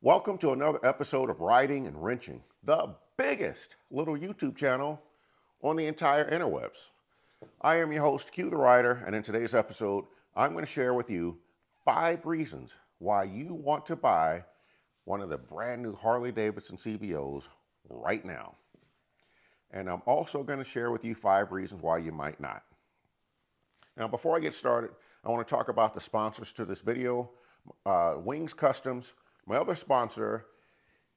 Welcome to another episode of Riding and Wrenching, the biggest little YouTube channel on the entire interwebs. I am your host, Q the Rider, and in today's episode, I'm going to share with you 5 reasons why you want to buy one of the brand new Harley Davidson CVOs right now. And I'm also going to share with you 5 reasons why you might not. Now, before I get started, I want to talk about the sponsors to this video. Wings Customs. My other sponsor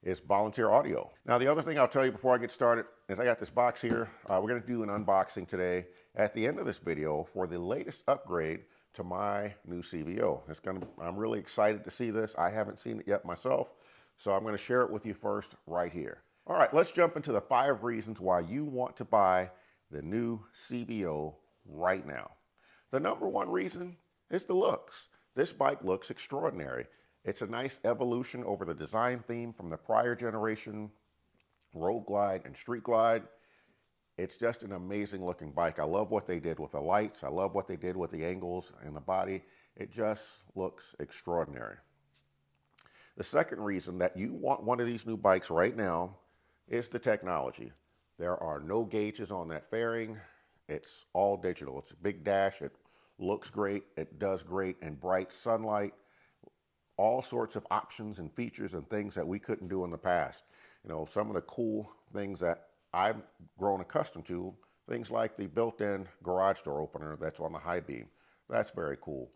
is Volunteer Audio. Now, the other thing I'll tell you before I get started is I got this box here. We're going to do an unboxing today at the end of this video for the latest upgrade to my new CVO. I'm really excited to see this. I haven't seen it yet myself, so I'm going to share it with you first right here. All right, let's jump into the 5 reasons why you want to buy the new CVO right now. The number 1 reason is the looks. This bike looks extraordinary. It's a nice evolution over the design theme from the prior generation, Road Glide and Street Glide. It's just an amazing looking bike. I love what they did with the lights. I love what they did with the angles and the body. It just looks extraordinary. The second reason that you want one of these new bikes right now is the technology. There are no gauges on that fairing. It's all digital. It's a big dash. It looks great. It does great in bright sunlight. All sorts of options and features and things that we couldn't do in the past. You know, some of the cool things that I've grown accustomed to, things like the built-in garage door opener that's on the high beam. That's very cool.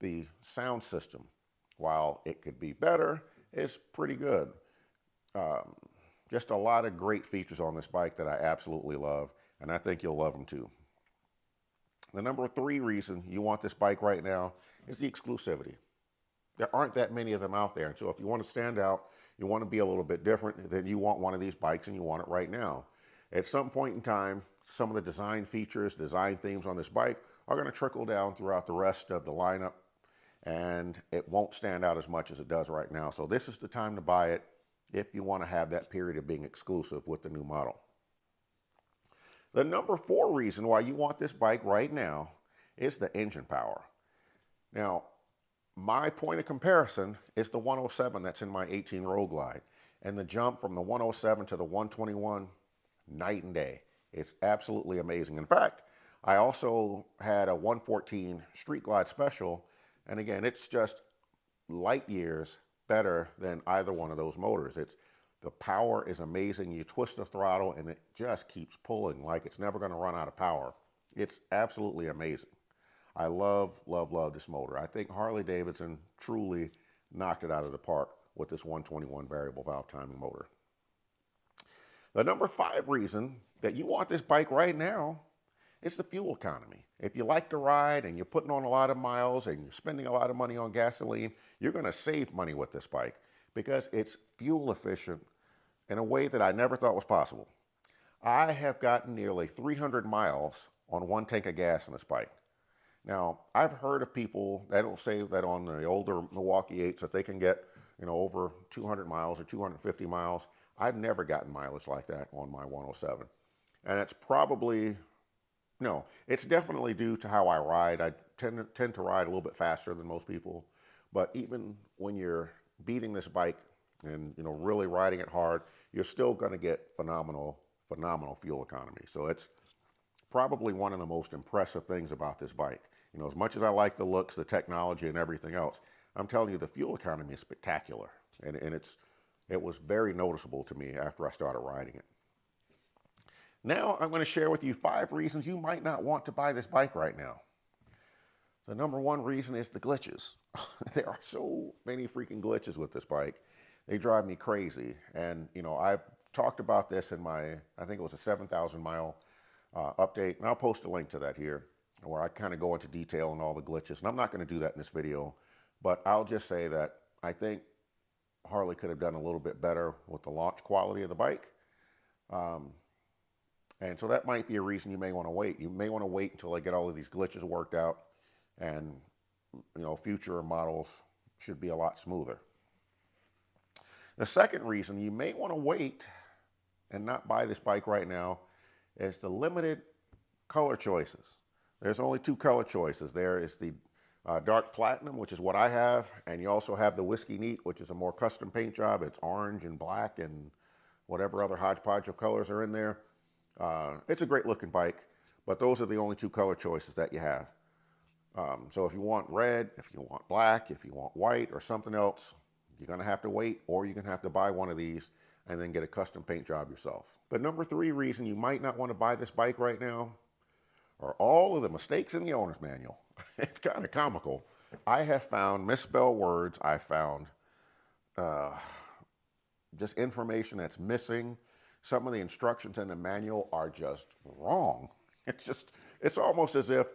The sound system, while it could be better, is pretty good. Just a lot of great features on this bike that I absolutely love, and I think you'll love them too. The number 3 reason you want this bike right now is the exclusivity. There aren't that many of them out there. And so if you want to stand out, you want to be a little bit different, then you want one of these bikes and you want it right now. At some point in time, some of the design features, design themes on this bike are going to trickle down throughout the rest of the lineup, and it won't stand out as much as it does right now. So this is the time to buy it if you want to have that period of being exclusive with the new model. The number 4 reason why you want this bike right now is the engine power. Now, my point of comparison is the 107 that's in my 18 Road Glide. And the jump from the 107 to the 121, night and day. It's absolutely amazing. In fact, I also had a 114 Street Glide Special. And again, it's just light years better than either one of those motors. The power is amazing. You twist the throttle and it just keeps pulling like it's never going to run out of power. It's absolutely amazing. I love, love, love this motor. I think Harley Davidson truly knocked it out of the park with this 121 variable valve timing motor. The number 5 reason that you want this bike right now is the fuel economy. If you like to ride and you're putting on a lot of miles and you're spending a lot of money on gasoline, you're going to save money with this bike because it's fuel efficient in a way that I never thought was possible. I have gotten nearly 300 miles on 1 tank of gas in this bike. Now, I've heard of people that will say that on the older Milwaukee 8s that they can get, over 200 miles or 250 miles. I've never gotten mileage like that on my 107. And it's it's definitely due to how I ride. I tend to ride a little bit faster than most people. But even when you're beating this bike and, really riding it hard, you're still going to get phenomenal fuel economy. So it's probably one of the most impressive things about this bike. As much as I like the looks, the technology, and everything else, I'm telling you, the fuel economy is spectacular. And it was very noticeable to me after I started riding it. Now, I'm going to share with you 5 reasons you might not want to buy this bike right now. The number 1 reason is the glitches. There are so many freaking glitches with this bike. They drive me crazy. And, I've talked about this in my, I think it was a 7,000 mile update, and I'll post a link to that here where I kind of go into detail on all the glitches. And I'm not going to do that in this video, but I'll just say that I think Harley could have done a little bit better with the launch quality of the bike. And so that might be a reason you may want to wait. You may want to wait until they get all of these glitches worked out, and future models should be a lot smoother. The second reason you may want to wait and not buy this bike right now is the limited color choices. There's only 2 color choices. There is the dark platinum, which is what I have, and you also have the whiskey neat, which is a more custom paint job. It's orange and black and whatever other hodgepodge of colors are in there. It's a great looking bike, but those are the only two color choices that you have. So if you want red, if you want black, if you want white or something else, you're gonna have to wait, or you're gonna have to buy one of these and then get a custom paint job yourself. The number 3 reason you might not want to buy this bike right now are all of the mistakes in the owner's manual. It's kind of comical. I have found misspelled words. I found just information that's missing. Some of the instructions in the manual are just wrong. It's almost as if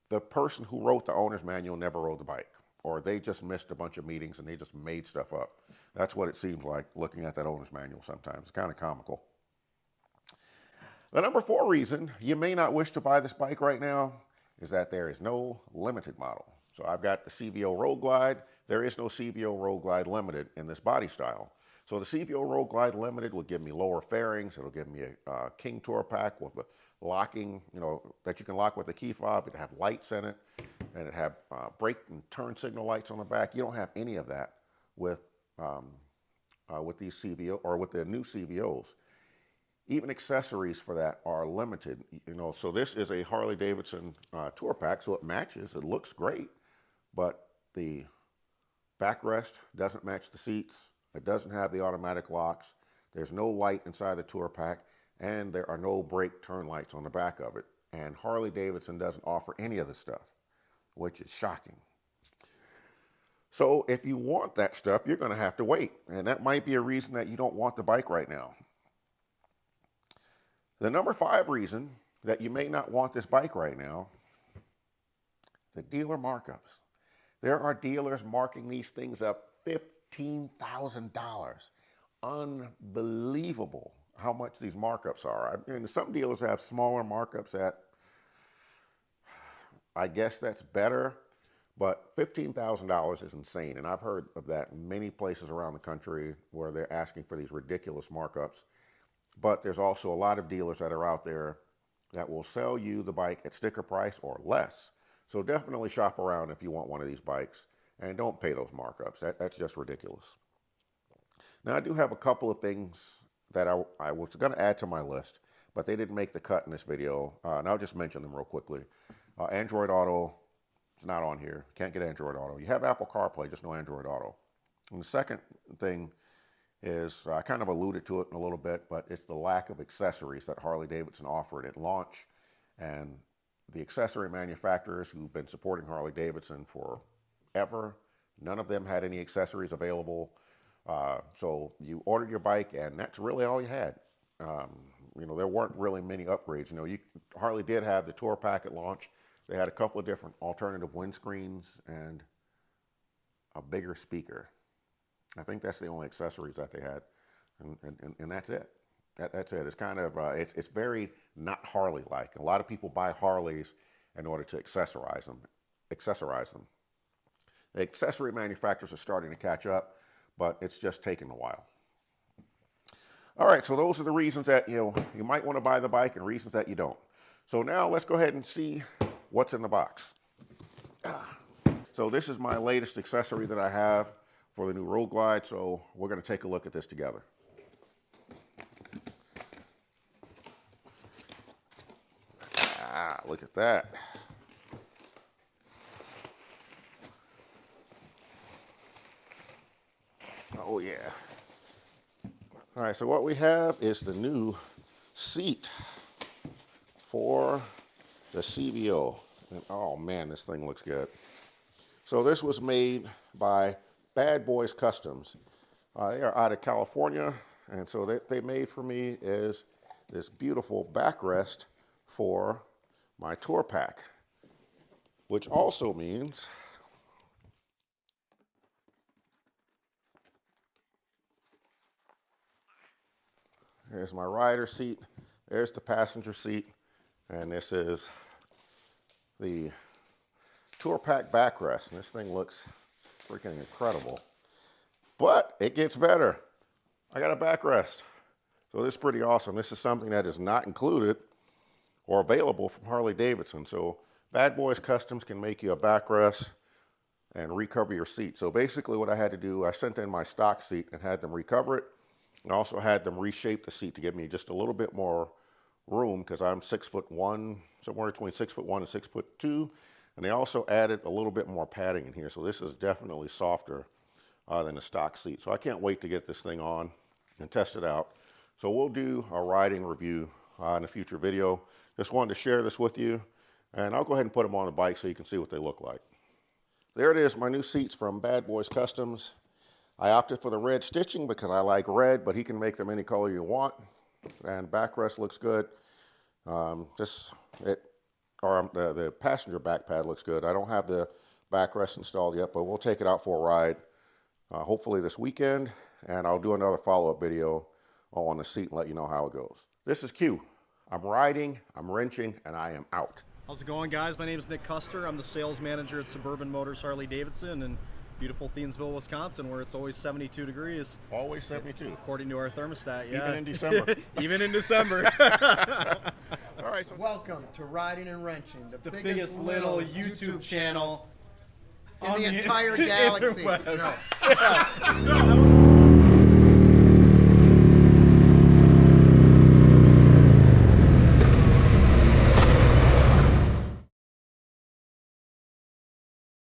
the person who wrote the owner's manual never rode the bike, or they just missed a bunch of meetings and they just made stuff up. That's what it seems like looking at that owner's manual sometimes. It's kind of comical. The number 4 reason you may not wish to buy this bike right now is that there is no limited model. So I've got the CVO Road Glide. There is no CVO Road Glide Limited in this body style. So the CVO Road Glide Limited would give me lower fairings. It'll give me a King Tourpack with the locking, that you can lock with a key fob. It'd have lights in it, and it'd have brake and turn signal lights on the back. You don't have any of that with these CVO or with the new CVOs. Even accessories for that are limited. So this is a Harley Davidson Tourpack, so it matches. It looks great, but the backrest doesn't match the seats. It doesn't have the automatic locks. There's no light inside the Tourpack, and there are no brake turn lights on the back of it. And Harley Davidson doesn't offer any of this stuff, which is shocking. So if you want that stuff, you're going to have to wait, and that might be a reason that you don't want the bike right now. The number 5 reason that you may not want this bike right now, the dealer markups. There are dealers marking these things up $15,000. Unbelievable how much these markups are. I mean, some dealers have smaller markups at, I guess that's better, but $15,000 is insane. And I've heard of that in many places around the country where they're asking for these ridiculous markups. But there's also a lot of dealers that are out there that will sell you the bike at sticker price or less. So definitely shop around if you want one of these bikes, and don't pay those markups. That's just ridiculous. Now, I do have a couple of things that I was going to add to my list, but they didn't make the cut in this video, and I'll just mention them real quickly. Android Auto is not on here. Can't get Android Auto. You have Apple CarPlay, just no Android Auto. And the second thing is, I kind of alluded to it in a little bit, but it's the lack of accessories that Harley Davidson offered at launch. And the accessory manufacturers who've been supporting Harley Davidson forever, none of them had any accessories available. So you ordered your bike, and that's really all you had. There weren't really many upgrades. Harley did have the Tourpack at launch. They had a couple of different alternative windscreens and a bigger speaker. I think that's the only accessories that they had, and that's it. That's it. It's kind of it's very not Harley-like. A lot of people buy Harleys in order to accessorize them. The accessory manufacturers are starting to catch up, but it's just taking a while. All right, so those are the reasons that you might want to buy the bike and reasons that you don't. So now let's go ahead and see what's in the box. So this is my latest accessory that I have for the new Road Glide, so we're going to take a look at this together. Look at that. Oh yeah. All right, so what we have is the new seat for the CVO. And oh man, this thing looks good. So this was made by Bad Boys Customs. They are out of California, and so they made for me is this beautiful backrest for my Tourpack, which also means there's my rider seat, there's the passenger seat, and this is the Tourpack backrest. And this thing looks freaking incredible. But it gets better. I got a backrest. So this is pretty awesome. This is something that is not included or available from Harley Davidson. So Bad Boys Customs can make you a backrest and recover your seat. So basically what I had to do, I sent in my stock seat and had them recover it, and also had them reshape the seat to give me just a little bit more room because I'm 6'1", somewhere between 6'1" and 6'2", and they also added a little bit more padding in here. So this is definitely softer than the stock seat. So I can't wait to get this thing on and test it out. So we'll do a riding review in a future video. Just wanted to share this with you, and I'll go ahead and put them on the bike so you can see what they look like. There it is, my new seats from Bad Boys Customs. I opted for the red stitching because I like red, but he can make them any color you want. And backrest looks good. The passenger back pad looks good. I don't have the backrest installed yet, but we'll take it out for a ride, hopefully this weekend, and I'll do another follow-up video on the seat and let you know how it goes. This is Q. I'm riding, I'm wrenching, and I am out. How's it going, guys? My name is Nick Custer. I'm the sales manager at Suburban Motors Harley Davidson in beautiful Thiensville, Wisconsin, where it's always 72 degrees. Always 72. According to our thermostat, yeah. Even in December. Even in December. All right. So welcome to Riding and Wrenching, the biggest little YouTube channel in the entire galaxy. No.